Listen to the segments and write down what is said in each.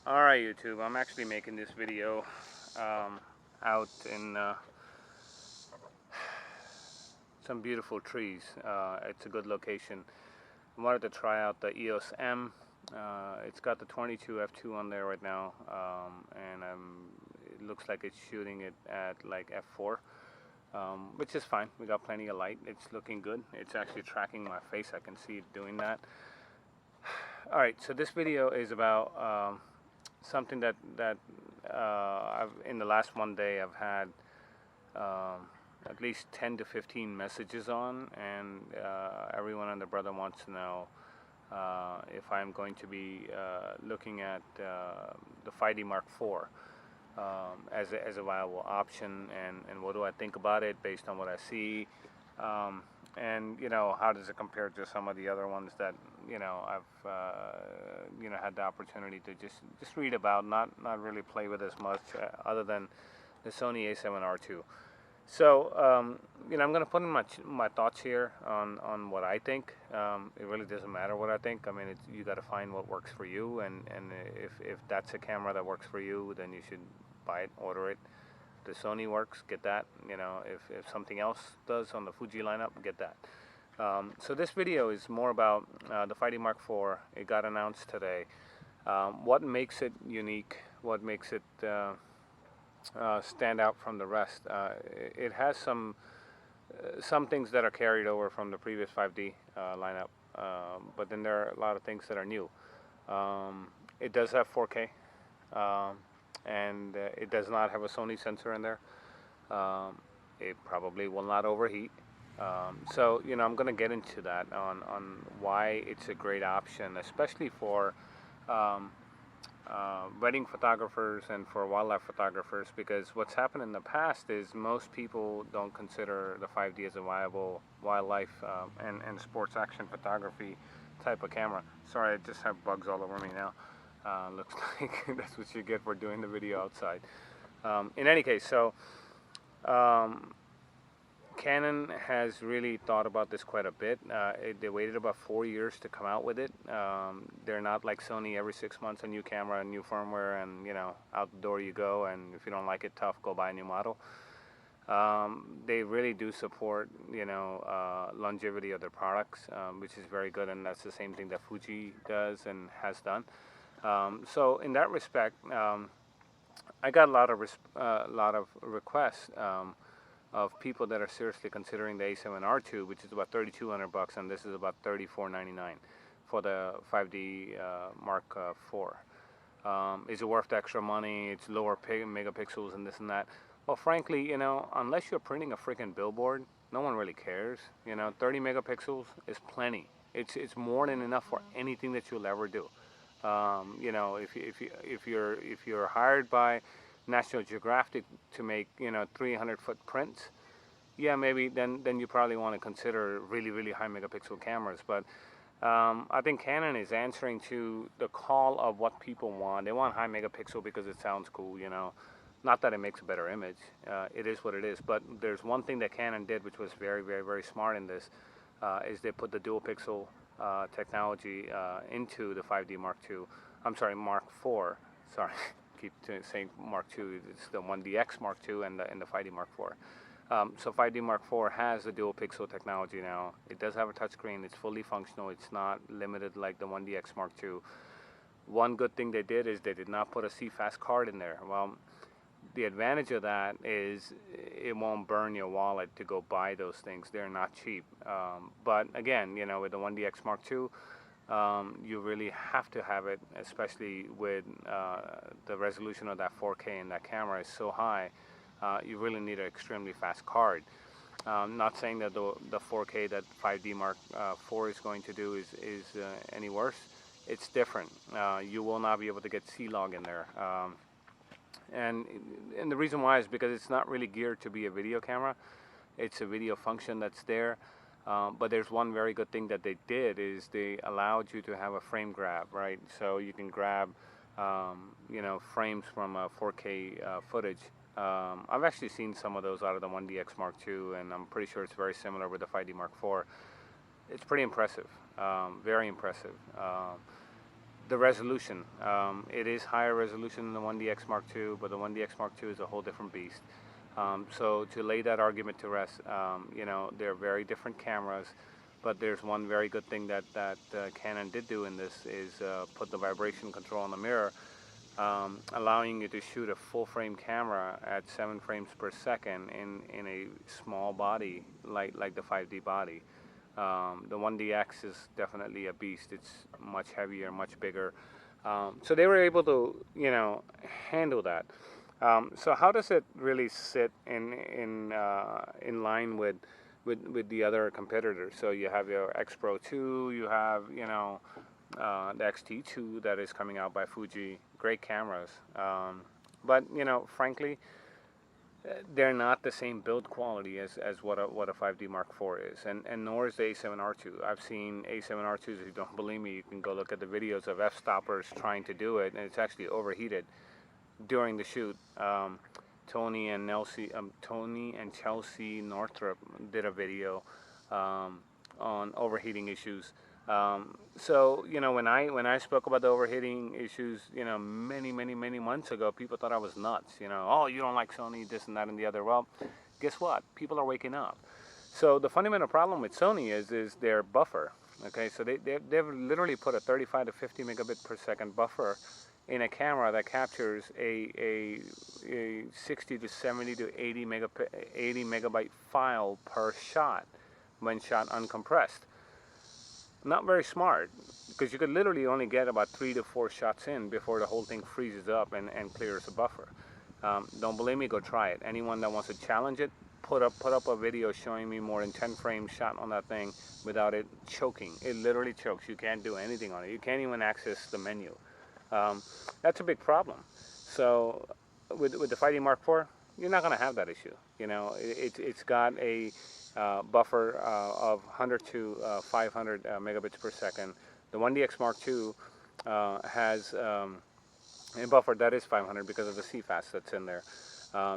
Alright YouTube, I'm actually making this video out in some beautiful trees. It's a good location. I wanted to try out the EOS M. It's got the 22 f2 on there right now, and it looks like it's shooting it at like f4, which is fine. We got plenty of light. It's looking good. It's actually tracking my face. I can see it doing that. Alright, so this video is about something that in the last one day I've had at least 10 to 15 messages on, and everyone and their brother wants to know if I'm going to be looking at the 5D Mark IV as a viable option, and what do I think about it based on what I see, and how does it compare to some of the other ones that I've had the opportunity to just read about, not really play with as much, other than the Sony A7RII. So I'm going to put in my thoughts here on what I think. It really doesn't matter what I think. I mean, you got to find what works for you, and if that's a camera that works for you, then you should buy it, order it. The Sony works, get that. If something else does on the Fuji lineup, get that. So this video is more about the 5D Mark IV. It got announced today. What makes it unique? What makes it stand out from the rest? It has some things that are carried over from the previous 5D lineup, but then there are a lot of things that are new. It does have 4K. And it does not have a Sony sensor in there. It probably will not overheat. So I'm going to get into that on why it's a great option, especially for wedding photographers and for wildlife photographers, because what's happened in the past is most people don't consider the 5D as a viable wildlife and sports action photography type of camera. Sorry, I just have bugs all over me now. Looks like that's what you get for doing the video outside. In any case, so Canon has really thought about this quite a bit. They waited about 4 years to come out with it. They're not like Sony, every 6 months a new camera, a new firmware, and out the door you go, and if you don't like it, tough, go buy a new model. They really do support longevity of their products, which is very good, and that's the same thing that Fuji does and has done. So in that respect, I got a lot of requests of people that are seriously considering the A7RII, which is about $3,200, and this is about $3,499 for the 5D Mark IV. Is it worth the extra money? It's lower megapixels and this and that. Well, frankly, unless you're printing a freaking billboard, no one really cares. 30 megapixels is plenty. It's more than enough for anything that you'll ever do. If you're hired by National Geographic to make 300-foot prints, yeah, maybe then you probably want to consider really high megapixel cameras. But I think Canon is answering to the call of what people want. They want high megapixel because it sounds cool. Not that it makes a better image. It is what it is. But there's one thing that Canon did, which was very smart in this, is they put the dual pixel technology into the 5D Mark II. I'm sorry, Mark IV. Sorry, keep saying Mark II. It's the 1DX Mark II and the 5D Mark IV. So 5D Mark IV has the dual pixel technology now. It does have a touchscreen. It's fully functional. It's not limited like the 1DX Mark II. One good thing they did is they did not put a CFast card in there. Well, the advantage of that is it won't burn your wallet to go buy those things. They're not cheap. But again, with the 1DX Mark II, you really have to have it, especially with the resolution of that 4K, and that camera is so high. You really need an extremely fast card. Not saying that the 4K that 5D Mark IV is going to do is any worse. It's different. You will not be able to get C-Log in there. And the reason why is because it's not really geared to be a video camera. It's a video function that's there. But there's one very good thing that they did, is they allowed you to have a frame grab, right? So you can grab, frames from 4K footage. I've actually seen some of those out of the 1DX Mark II, and I'm pretty sure it's very similar with the 5D Mark IV. It's pretty impressive, very impressive. the resolution. It is higher resolution than the 1DX Mark II, but the 1DX Mark II is a whole different beast. So to lay that argument to rest, you know, they're very different cameras, but there's one very good thing that Canon did do in this is put the vibration control on the mirror, allowing you to shoot a full frame camera at 7 frames per second in a small body like the 5D body. The 1DX is definitely a beast. It's much heavier, much bigger. So they were able to, you know, handle that. So how does it really sit in line with the other competitors? So you have your X Pro 2, you have, you know, the XT2 that is coming out by Fuji. Great cameras, but you know, frankly, they're not the same build quality as what a 5D Mark IV is, and nor is the A7R II. I've seen A7R IIs. If you don't believe me, you can go look at the videos of f-stoppers trying to do it, and it's actually overheated during the shoot. Tony and Chelsea Northrup did a video on overheating issues. So you know, when I spoke about the overheating issues, you know, many months ago, people thought I was nuts. You know, oh, you don't like Sony, this and that and the other. Well, guess what? People are waking up. So the fundamental problem with Sony is their buffer. Okay, so they've literally put a 35 to 50 megabit per second buffer in a camera that captures a 60 to 70 to 80 megabyte file per shot when shot uncompressed. Not very smart, because you could literally only get about 3 to 4 shots in before the whole thing freezes up and clears the buffer. Don't believe me? Go try it. Anyone that wants to challenge it, put up a video showing me more than 10 frames shot on that thing without it choking. It literally chokes. You can't do anything on it. You can't even access the menu. That's a big problem. So with the 5D Mark IV, you're not going to have that issue. You know, it's got a buffer of 100 to 500 megabits per second. The 1DX Mark II has a buffer that is 500 because of the CFast that's in there.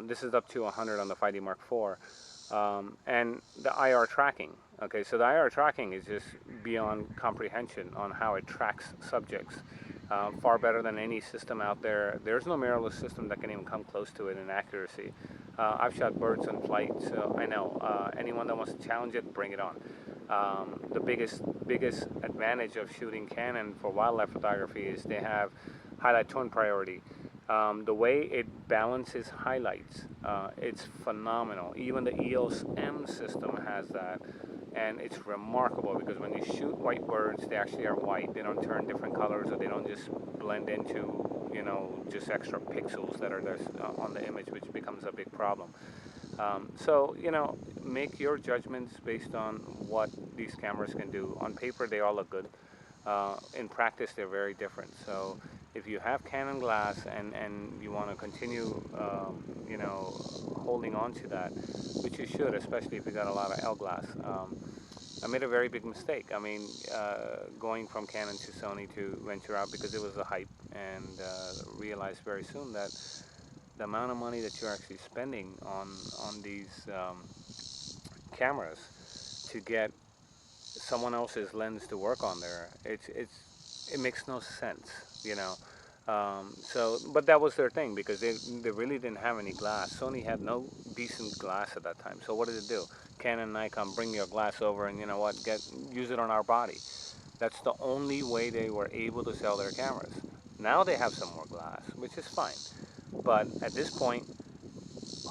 This is up to 100 on the 5D Mark IV. And the IR tracking. Okay, so the IR tracking is just beyond comprehension on how it tracks subjects. Far better than any system out there. There's no mirrorless system that can even come close to it in accuracy. I've shot birds in flight, so I know. Anyone that wants to challenge it, bring it on. The biggest advantage of shooting Canon for wildlife photography is they have highlight tone priority. The way it balances highlights, it's phenomenal. Even the EOS M system has that, and it's remarkable because when you shoot white birds, they actually are white. They don't turn different colors, or they don't just blend into, you know, just extra pixels that are there on the image, which becomes a big problem. So, you know, make your judgments based on what these cameras can do. On paper, they all look good. In practice, they're very different. So if you have Canon glass and you want to continue, you know, holding on to that, which you should, especially if you got a lot of L glass. I made a very big mistake. I mean, going from Canon to Sony to venture out because it was a hype, and realized very soon that the amount of money that you're actually spending on these cameras to get someone else's lens to work on there, it makes no sense, you know. So, but that was their thing because they really didn't have any glass. Sony had no decent glass at that time. So what did it do? Canon, Nikon, bring your glass over, and you know what? Use it on our body. That's the only way they were able to sell their cameras. Now they have some more glass, which is fine. But at this point,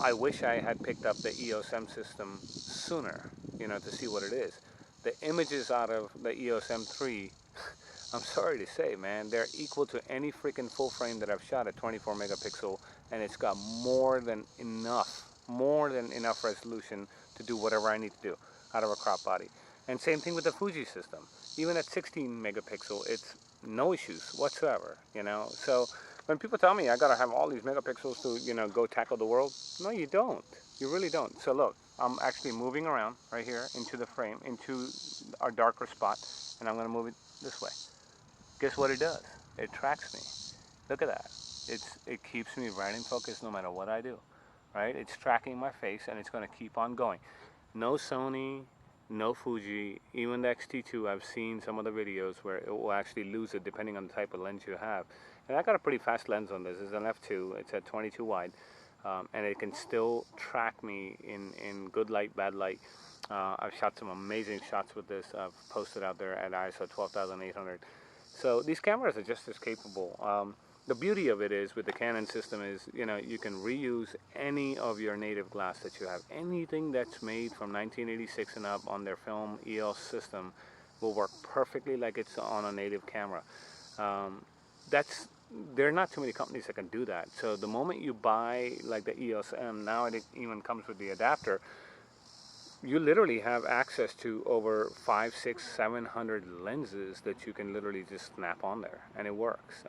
I wish I had picked up the EOS M system sooner, you know, to see what it is. The images out of the EOS M3, I'm sorry to say, man, they're equal to any freaking full frame that I've shot at 24 megapixel, and it's got more than enough resolution to do whatever I need to do out of a crop body. And same thing with the Fuji system. Even at 16 megapixel, it's no issues whatsoever, you know. So when people tell me I gotta have all these megapixels to, you know, go tackle the world, no, you don't. You really don't. So look, I'm actually moving around right here into the frame, into our darker spot, and I'm gonna move it this way. Guess what it does? It tracks me. Look at that. It keeps me right in focus no matter what I do, right? It's tracking my face, and it's gonna keep on going. No Sony, no Fuji. Even the X-T2, I've seen some of the videos where it will actually lose it depending on the type of lens you have. And I got a pretty fast lens on this. It's an f2. It's at 22 wide, and it can still track me in good light, bad light. I've shot some amazing shots with this. I've posted out there at ISO 12,800. So these cameras are just as capable. The beauty of it is with the Canon system is, you know, you can reuse any of your native glass that you have. Anything that's made from 1986 and up on their film EOS system will work perfectly like it's on a native camera. There are not too many companies that can do that. So the moment you buy like the EOS M, now it even comes with the adapter, you literally have access to over 500, 600, 700 lenses that you can literally just snap on there, and it works.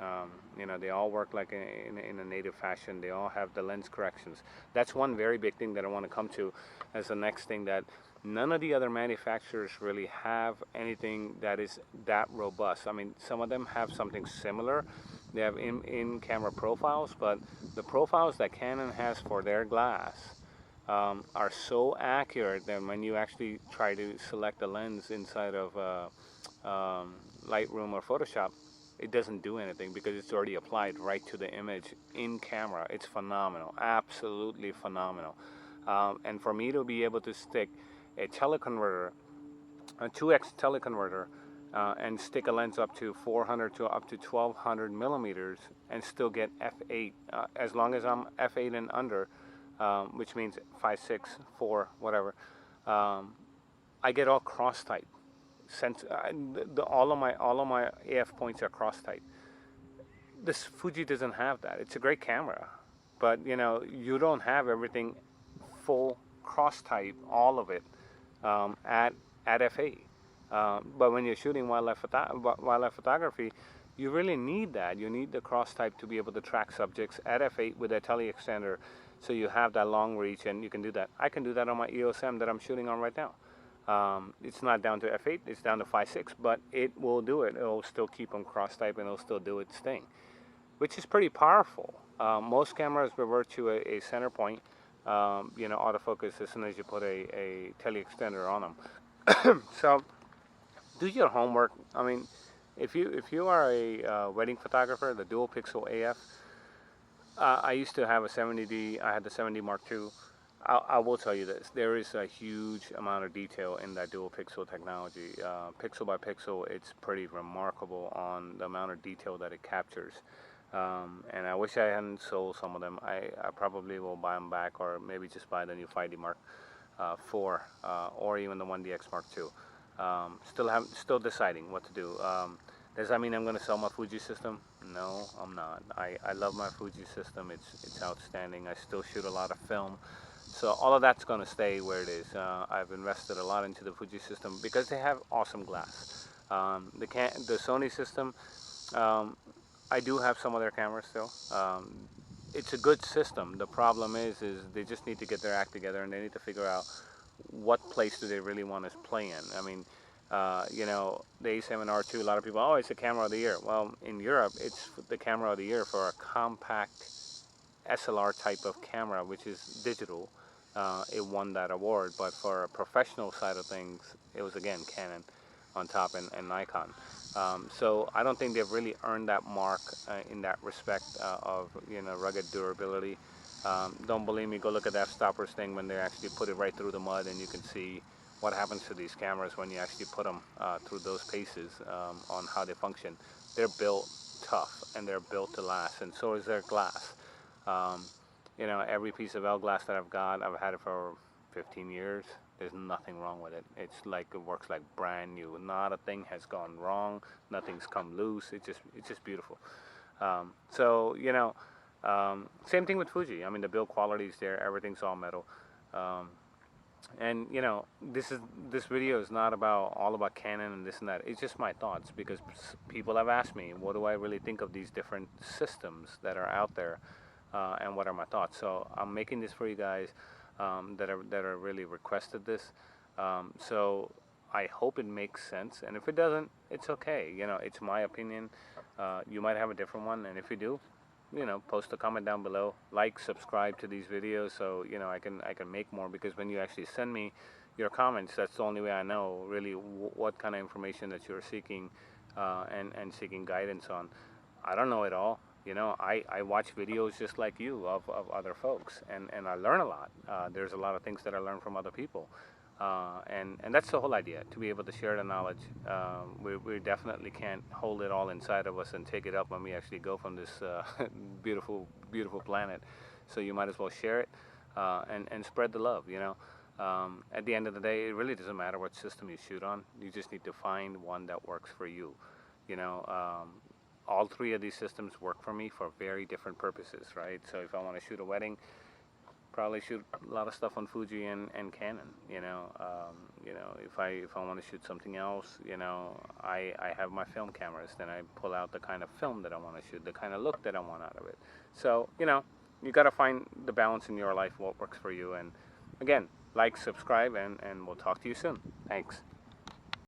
You know, they all work like in a native fashion. They all have the lens corrections. That's one very big thing that I want to come to as the next thing, that none of the other manufacturers really have anything that is that robust. I mean, some of them have something similar. They have in-camera profiles, but the profiles that Canon has for their glass are so accurate that when you actually try to select a lens inside of Lightroom or Photoshop, it doesn't do anything because it's already applied right to the image in camera. It's phenomenal, absolutely phenomenal. And for me to be able to stick a teleconverter, a 2x teleconverter, and stick a lens up to 400 to up to 1200 millimeters and still get f8, as long as I'm f8 and under, which means 5, 6, 4, whatever. I get all cross tight. All of my AF points are cross tight. This Fuji doesn't have that. It's a great camera, but you know, you don't have everything full cross tight, all of it, at f8. But when you're shooting wildlife photography, you really need that. You need the cross type to be able to track subjects at f8 with a tele-extender, so you have that long reach, and you can do that. I can do that on my EOS M that I'm shooting on right now. It's not down to f8, it's down to 5.6, but it will do it. It'll still keep them cross type, and it'll still do its thing, which is pretty powerful. Most cameras revert to a center point, you know, autofocus as soon as you put a tele-extender on them. So do your homework. I mean, if you are a wedding photographer, the dual pixel AF, I used to have a 70D. I had the 70 Mark II. I will tell you this: there is a huge amount of detail in that dual pixel technology. Pixel by pixel, it's pretty remarkable on the amount of detail that it captures. And I wish I hadn't sold some of them. I probably will buy them back, or maybe just buy the new 5D Mark IV, or even the 1DX Mark II. Still deciding what to do. Does that mean I'm going to sell my Fuji system? No, I'm not. I love my Fuji system. It's outstanding. I still shoot a lot of film, so all of that's going to stay where it is. I've invested a lot into the Fuji system because they have awesome glass. The Sony system, I do have some of their cameras still. It's a good system. The problem is they just need to get their act together, and they need to figure out what place do they really want to play in. I mean, you know, the A7RII, a lot of people, oh, it's the camera of the year. Well, in Europe, it's the camera of the year for a compact SLR type of camera, which is digital. It won that award, but for a professional side of things, it was, again, Canon on top and Nikon. So I don't think they've really earned that mark in that respect of, you know, rugged durability. Don't believe me, go look at that f-stoppers thing when they actually put it right through the mud, and you can see what happens to these cameras when you actually put them through those paces on how they function. They're built tough, and they're built to last, and so is their glass. You know, every piece of L glass that I've got, I've had it for 15 years. There's nothing wrong with it. It's like, it works like brand new. Not a thing has gone wrong. Nothing's come loose. It's just beautiful. So, you know, same thing with Fuji. I mean, the build quality is there. Everything's all metal. And you know, this video is not all about Canon and this and that. It's just my thoughts, because people have asked me, what do I really think of these different systems that are out there, and what are my thoughts. So I'm making this for you guys that are really requested this. So I hope it makes sense, and if it doesn't, it's okay. You know, it's my opinion. You might have a different one, and if you do, you know, post a comment down below, like, subscribe to these videos, so you know I can make more, because when you actually send me your comments. That's the only way I know really what kind of information that you're seeking and seeking guidance on. I don't know it all. You know, I watch videos just like you of other folks, and I learn a lot. There's a lot of things that I learn from other people. And that's the whole idea, to be able to share the knowledge. We definitely can't hold it all inside of us and take it up when we actually go from this beautiful, beautiful planet. So you might as well share it and spread the love, you know. At the end of the day, it really doesn't matter what system you shoot on. You just need to find one that works for you. You know, all three of these systems work for me for very different purposes, right? So if I want to shoot a wedding, probably shoot a lot of stuff on Fuji and Canon. You know, if I want to shoot something else, you know, I have my film cameras. Then I pull out the kind of film that I want to shoot, the kind of look that I want out of it. So you know, you got to find the balance in your life, what works for you. And again, like, subscribe, and we'll talk to you soon. Thanks.